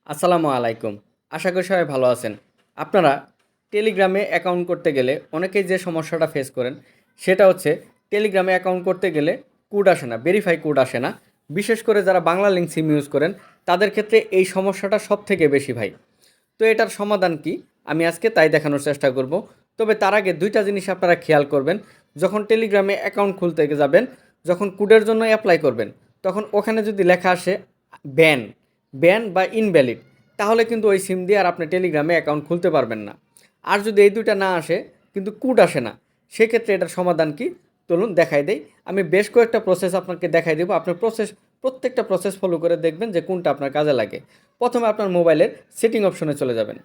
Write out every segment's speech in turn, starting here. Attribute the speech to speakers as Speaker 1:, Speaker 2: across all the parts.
Speaker 1: আসসালামু আলাইকুম। আশা করি সবাই ভালো আছেন। আপনারা টেলিগ্রামে অ্যাকাউন্ট করতে গেলে অনেকেই যে সমস্যাটা ফেস করেন সেটা হচ্ছে টেলিগ্রামে অ্যাকাউন্ট করতে গেলে কোড আসে না, ভেরিফাই কোড আসে না। বিশেষ করে যারা বাংলা লিঙ্ক সিম ইউজ করেন তাদের ক্ষেত্রে এই সমস্যাটা সবথেকে বেশি ভাই। তো এটার সমাধান কি? আমি আজকে তাই দেখানোর চেষ্টা করব। তবে তার আগে ২টা জিনিস আপনারা খেয়াল করবেন। যখন টেলিগ্রামে অ্যাকাউন্ট খুলতে যাবেন, যখন কোডের জন্য অ্যাপ্লাই করবেন, তখন ওখানে যদি লেখা আসে ব্যান, ব্যান বা ইনভ্যালিড, তাহলে কিন্তু ওই সিম দিয়ে আর আপনি টেলিগ্রামে অ্যাকাউন্ট খুলতে পারবেন না। আর যদি এই ২টা না আসে, কিন্তু কোড আসে না, সেক্ষেত্রে এটার সমাধান কি? চলুন দেখাই দেই। আমি বেশ কয়েকটা প্রসেস আপনাকে দেখাই দেবো। আপনার প্রত্যেকটা প্রসেস ফলো করে দেখবেন যে কোনটা আপনার কাজে লাগে। প্রথমে আপনার মোবাইলের সেটিং অপশনে চলে যাবেন।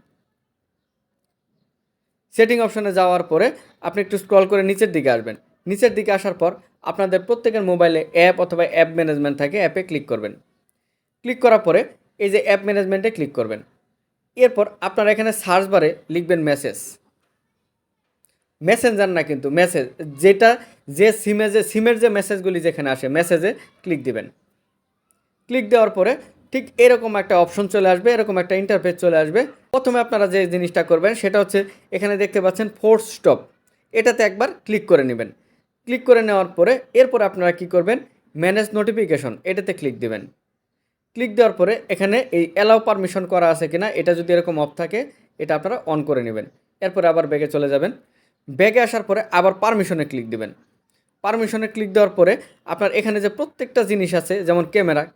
Speaker 1: সেটিং অপশনে যাওয়ার পরে আপনি একটু স্ক্রল করে নিচের দিকে আসবেন। নিচের দিকে আসার পর আপনাদের প্রত্যেকের মোবাইলে অ্যাপ অথবা অ্যাপ ম্যানেজমেন্ট থাকে, অ্যাপে ক্লিক করবেন। ক্লিক করার পরে এই যে অ্যাপ ম্যানেজমেন্টে ক্লিক করবেন। এরপর আপনারা এখানে সার্চ বারে লিখবেন মেসেজ, মেসেঞ্জার না কিন্তু মেসেজ, যেটা যে সিমের যে মেসেজগুলি যেখানে আসে মেসেজে ক্লিক দিবেন। ক্লিক দেওয়ার পরে ঠিক এরকম একটা অপশন চলে আসবে, এরকম একটা ইন্টারফেস চলে আসবে। প্রথমে আপনারা যে জিনিসটা করবেন সেটা হচ্ছে এখানে দেখতে পাচ্ছেন ফোর্স স্টপ, এটাতে একবার ক্লিক করে নেবেন। ক্লিক করে নেওয়ার পরে এরপর আপনারা কি করবেন, ম্যানেজ নোটিফিকেশন, এটাতে ক্লিক দিবেন। ক্লিক দেওয়ার পরে এখানে এই অ্যালাউ পারমিশন করা আছে কিনা, এটা যদি এরকম অফ থাকে এটা আপনারা অন করে নেবেন। এরপরে আবার ব্যাগে চলে যাবেন। ব্যাগে আসার পরে আবার পারমিশনে ক্লিক দিবেন। পারমিশনে ক্লিক দেওয়ার পরে আপনার এখানে যে প্রত্যেকটা জিনিস আছে, যেমন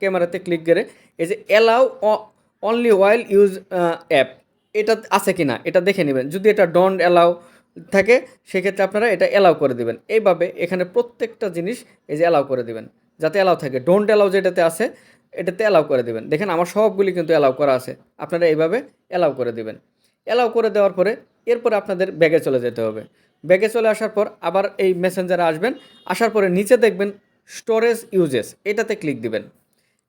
Speaker 1: ক্যামেরাতে ক্লিক করে এই যে অ্যালাউ অনলি ওয়াইল ইউজ অ্যাপ, এটা আছে কি না এটা দেখে নেবেন। যদি এটা ডোন্ট অ্যালাউ থাকে সেক্ষেত্রে আপনারা এটা অ্যালাউ করে দিবেন। এইভাবে এখানে প্রত্যেকটা জিনিস এই যে অ্যালাউ করে দিবেন, যাতে অ্যালাউ থাকে। ডোন্ট অ্যালাউ যেটাতে আছে এটাতে অ্যালাউ করে দিবেন। দেখেন আমার সবগুলি কিন্তু অ্যালাউ করা আছে, আপনারা এইভাবে অ্যালাউ করে দিবেন। অ্যালাউ করে দেওয়ার পরে এরপরে আপনাদের ব্যাগে চলে যেতে হবে। ব্যাগে চলে আসার পর আবার এই মেসেঞ্জারে আসবেন। আসার পরে নিচে দেখবেন স্টোরেজ ইউজেস, এটাতে ক্লিক দিবেন।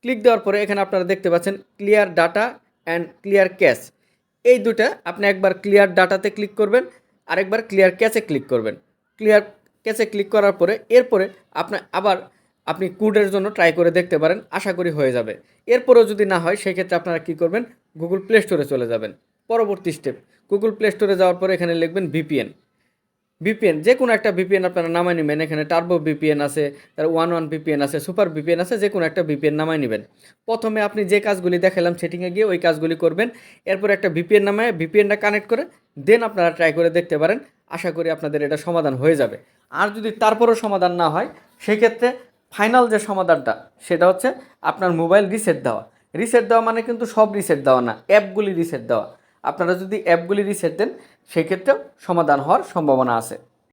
Speaker 1: ক্লিক দেওয়ার পরে এখানে আপনারা দেখতে পাচ্ছেন clear data and clear cash, এই দুটা আপনি একবার ক্লিয়ার ডাটাতে ক্লিক করবেন, আরেকবার ক্লিয়ার ক্যাশে ক্লিক করবেন। ক্লিয়ার ক্যাশে ক্লিক করার পরে এরপরে আপনি কোডের জন্য ট্রাই করে দেখতে পারেন, আশা করি হয়ে যাবে। এরপরেও যদি না হয় সেক্ষেত্রে আপনারা কী করবেন, গুগল প্লে স্টোরে চলে যাবেন। পরবর্তী স্টেপ, গুগল প্লে স্টোরে যাওয়ার পরে এখানে লিখবেন ভিপিএন। ভিপিএন যে কোনো একটা ভিপিএন আপনারা নামায় নেবেন। এখানে টার্বো ভিপিএন আছে, তার ওয়ান ভিপিএন আছে, সুপার ভিপিএন আছে, যে কোনো একটা ভিপিএন নামায় নেবেন। প্রথমে আপনি যে কাজগুলি দেখালাম সেটিংয়ে গিয়ে ওই কাজগুলি করবেন। এরপর একটা ভিপিএন নামায় ভিপিএনটা কানেক্ট করে দেন আপনারা ট্রাই করে দেখতে পারেন, আশা করি আপনাদের এটা সমাধান হয়ে যাবে। আর যদি তারপরও সমাধান না হয় সেক্ষেত্রে ফাইনাল যে সমাধানটা সেটা হচ্ছে আপনার মোবাইল রিসেট দেওয়া। রিসেট দেওয়া মানে কিন্তু সব রিসেট দেওয়া না, অ্যাপগুলি রিসেট দেওয়া। আপনারা যদি অ্যাপগুলি রিসেট দেন সেক্ষেত্রেও সমাধান হওয়ার সম্ভাবনা আছে।